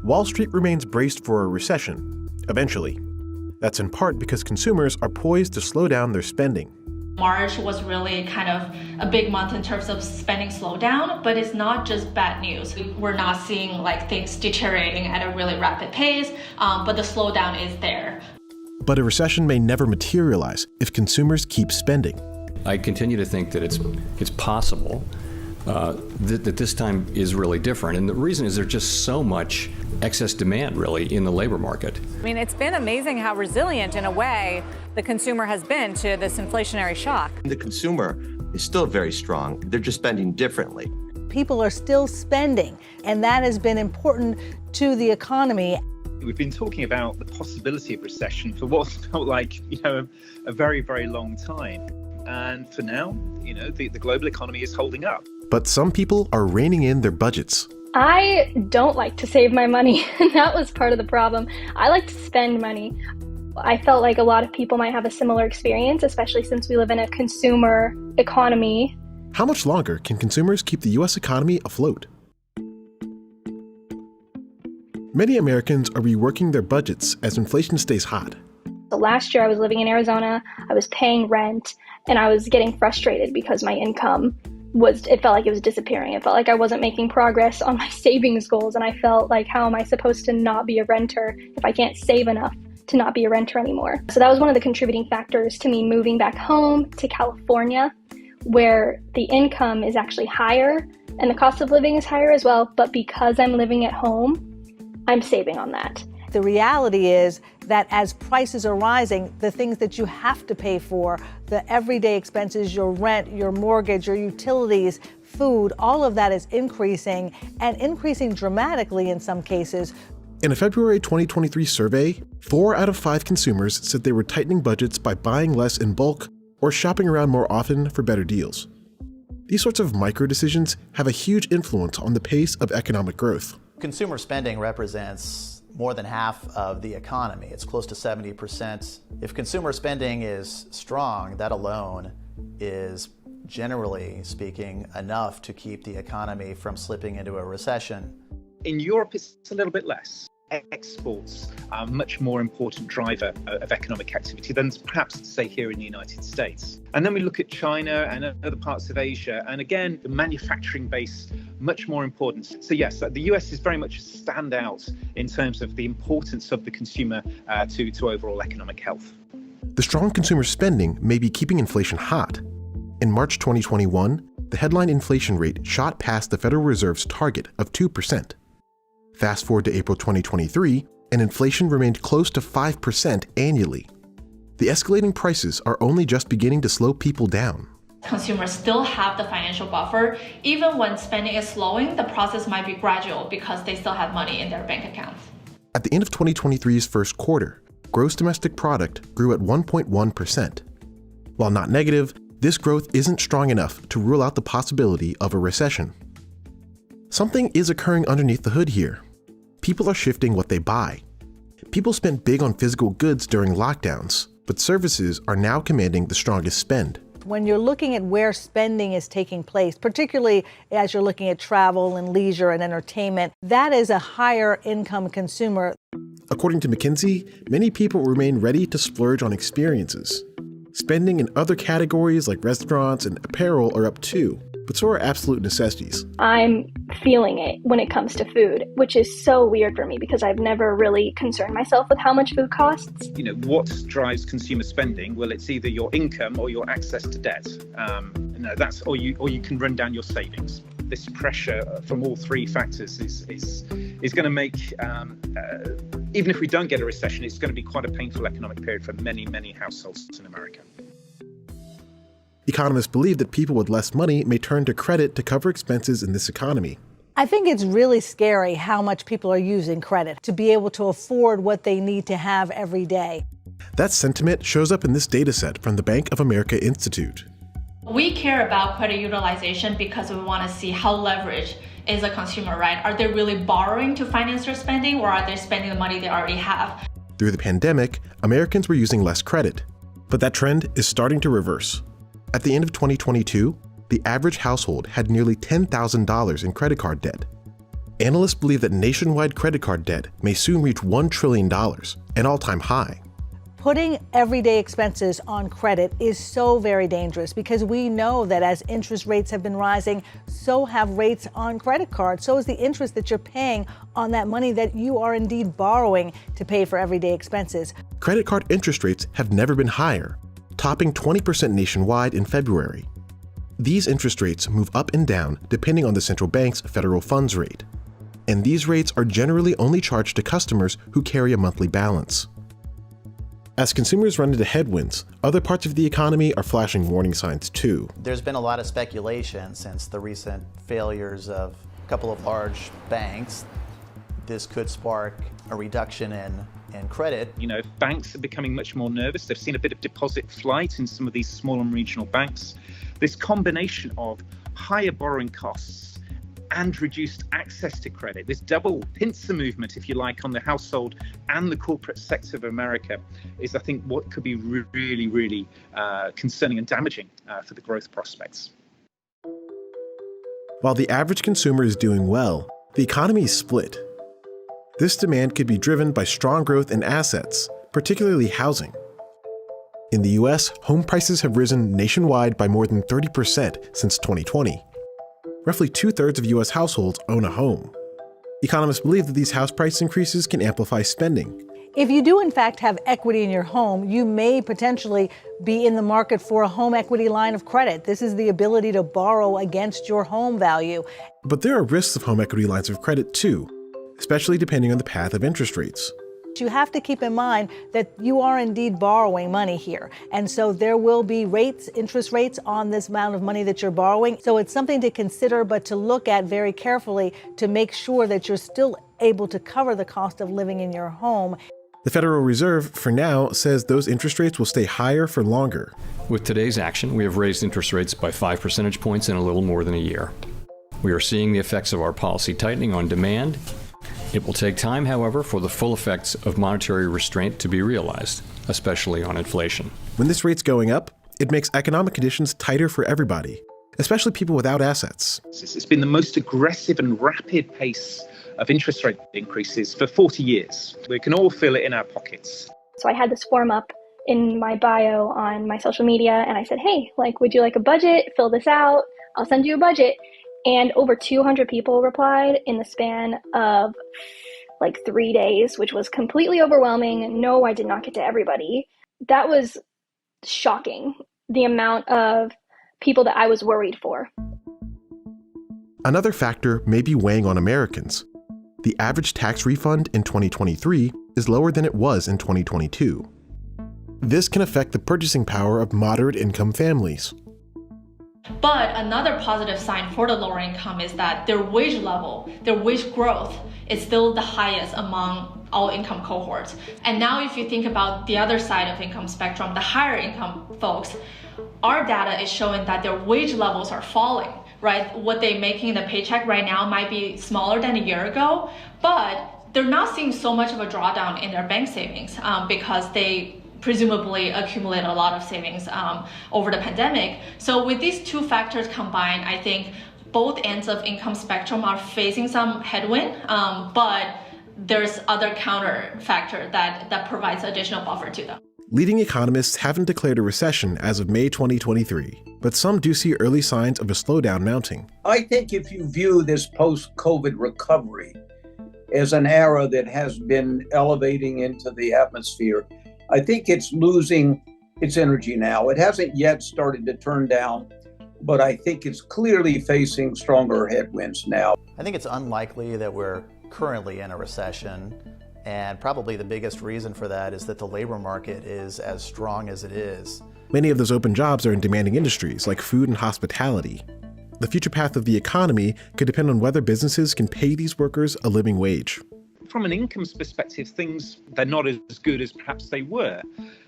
Wall Street remains braced for a recession, eventually. That's in part because consumers are poised to slow down their spending. March was really kind of a big month in terms of spending slowdown, but it's not just bad news. We're not seeing things deteriorating at a really rapid pace, but the slowdown is there. But a recession may never materialize if consumers keep spending. I continue to think that it's possible that this time is really different. And the reason is there's just so much excess demand, really, in the labor market. I mean, it's been amazing how resilient, in a way, the consumer has been to this inflationary shock. The consumer is still very strong. They're just spending differently. People are still spending, and that has been important to the economy. We've been talking about the possibility of recession for what felt like, a very, very long time. And for now, the global economy is holding up. But some people are reining in their budgets. I don't like to save my money, and that was part of the problem. I like to spend money. I felt like a lot of people might have a similar experience, especially since we live in a consumer economy. How much longer can consumers keep the U.S. economy afloat? Many Americans are reworking their budgets as inflation stays hot. So last year I was living in Arizona, I was paying rent, and I was getting frustrated because my income it felt like it was disappearing. It felt like I wasn't making progress on my savings goals, and I felt like, how am I supposed to not be a renter if I can't save enough to not be a renter anymore? So that was one of the contributing factors to me moving back home to California, where the income is actually higher and the cost of living is higher as well. But because I'm living at home, I'm saving on that. The reality is that as prices are rising, the things that you have to pay for, the everyday expenses, your rent, your mortgage, your utilities, food, all of that is increasing, and increasing dramatically in some cases. In a February 2023 survey, 4 out of 5 consumers said they were tightening budgets by buying less in bulk or shopping around more often for better deals. These sorts of micro decisions have a huge influence on the pace of economic growth. Consumer spending represents more than half of the economy. It's close to 70%. If consumer spending is strong, that alone is, generally speaking, enough to keep the economy from slipping into a recession. In Europe, it's a little bit less. Exports are a much more important driver of economic activity than perhaps, say, here in the United States. And then we look at China and other parts of Asia, and again, the manufacturing base, much more important. So yes, the US is very much a standout in terms of the importance of the consumer to overall economic health. The strong consumer spending may be keeping inflation hot. In March 2021, the headline inflation rate shot past the Federal Reserve's target of 2%. Fast forward to April 2023, and inflation remained close to 5% annually. The escalating prices are only just beginning to slow people down. Consumers still have the financial buffer. Even when spending is slowing, the process might be gradual because they still have money in their bank accounts. At the end of 2023's first quarter, gross domestic product grew at 1.1%. While not negative, this growth isn't strong enough to rule out the possibility of a recession. Something is occurring underneath the hood here. People are shifting what they buy. People spent big on physical goods during lockdowns, but services are now commanding the strongest spend. When you're looking at where spending is taking place, particularly as you're looking at travel and leisure and entertainment, that is a higher income consumer. According to McKinsey, many people remain ready to splurge on experiences. Spending in other categories like restaurants and apparel are up too, but so are absolute necessities. I'm feeling it when it comes to food, which is so weird for me because I've never really concerned myself with how much food costs. What drives consumer spending? Well, it's either your income or your access to debt. Or you can run down your savings. This pressure from all three factors is going to make, even if we don't get a recession, it's going to be quite a painful economic period for many, many households in America. Economists believe that people with less money may turn to credit to cover expenses in this economy. I think it's really scary how much people are using credit to be able to afford what they need to have every day. That sentiment shows up in this data set from the Bank of America Institute. We care about credit utilization because we want to see how leveraged is a consumer, right? Are they really borrowing to finance their spending, or are they spending the money they already have? Through the pandemic, Americans were using less credit, but that trend is starting to reverse. At the end of 2022, the average household had nearly $10,000 in credit card debt. Analysts believe that nationwide credit card debt may soon reach $1 trillion, an all-time high. Putting everyday expenses on credit is so very dangerous because we know that as interest rates have been rising, so have rates on credit cards. So is the interest that you're paying on that money that you are indeed borrowing to pay for everyday expenses. Credit card interest rates have never been higher, topping 20% nationwide in February. These interest rates move up and down depending on the central bank's federal funds rate. And these rates are generally only charged to customers who carry a monthly balance. As consumers run into headwinds, other parts of the economy are flashing warning signs too. There's been a lot of speculation since the recent failures of a couple of large banks. This could spark a reduction in credit. You know, banks are becoming much more nervous. They've seen a bit of deposit flight in some of these small and regional banks. This combination of higher borrowing costs and reduced access to credit, this double pincer movement, if you like, on the household and the corporate sector of America is, I think, what could be really, really concerning and damaging for the growth prospects. While the average consumer is doing well, the economy is split. This demand could be driven by strong growth in assets, particularly housing. In the US, home prices have risen nationwide by more than 30% since 2020. Roughly 2/3 of US households own a home. Economists believe that these house price increases can amplify spending. If you do in fact have equity in your home, you may potentially be in the market for a home equity line of credit. This is the ability to borrow against your home value. But there are risks of home equity lines of credit too, especially depending on the path of interest rates. You have to keep in mind that you are indeed borrowing money here. And so there will be interest rates on this amount of money that you're borrowing. So it's something to consider, but to look at very carefully to make sure that you're still able to cover the cost of living in your home. The Federal Reserve, for now, says those interest rates will stay higher for longer. With today's action, we have raised interest rates by 5 percentage points in a little more than a year. We are seeing the effects of our policy tightening on demand. It will take time, however, for the full effects of monetary restraint to be realized, especially on inflation. When this rate's going up, it makes economic conditions tighter for everybody, especially people without assets. It's been the most aggressive and rapid pace of interest rate increases for 40 years. We can all feel it in our pockets. So I had this form up in my bio on my social media, and I said, hey, would you like a budget? Fill this out. I'll send you a budget. And over 200 people replied in the span of 3 days, which was completely overwhelming. No, I did not get to everybody. That was shocking, the amount of people that I was worried for. Another factor may be weighing on Americans. The average tax refund in 2023 is lower than it was in 2022. This can affect the purchasing power of moderate income families. But another positive sign for the lower income is that their wage level, their wage growth is still the highest among all income cohorts. And now if you think about the other side of income spectrum, the higher income folks, our data is showing that their wage levels are falling, right? What they're making in the paycheck right now might be smaller than a year ago, but they're not seeing so much of a drawdown in their bank savings because they presumably accumulate a lot of savings over the pandemic. So with these two factors combined, I think both ends of income spectrum are facing some headwind, but there's other counter factor that provides additional buffer to them. Leading economists haven't declared a recession as of May 2023, but some do see early signs of a slowdown mounting. I think if you view this post-COVID recovery as an era that has been elevating into the atmosphere, I think it's losing its energy now. It hasn't yet started to turn down, but I think it's clearly facing stronger headwinds now. I think it's unlikely that we're currently in a recession, and probably the biggest reason for that is that the labor market is as strong as it is. Many of those open jobs are in demanding industries like food and hospitality. The future path of the economy could depend on whether businesses can pay these workers a living wage. From an incomes perspective, they're not as good as perhaps they were.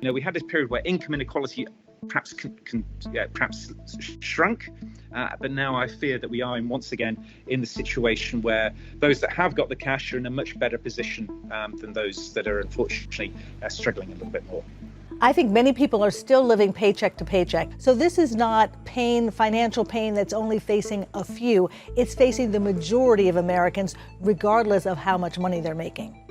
We had this period where income inequality perhaps perhaps shrunk. But now I fear that we are once again in the situation where those that have got the cash are in a much better position than those that are unfortunately struggling a little bit more. I think many people are still living paycheck to paycheck. So this is not pain, financial pain that's only facing a few. It's facing the majority of Americans, regardless of how much money they're making.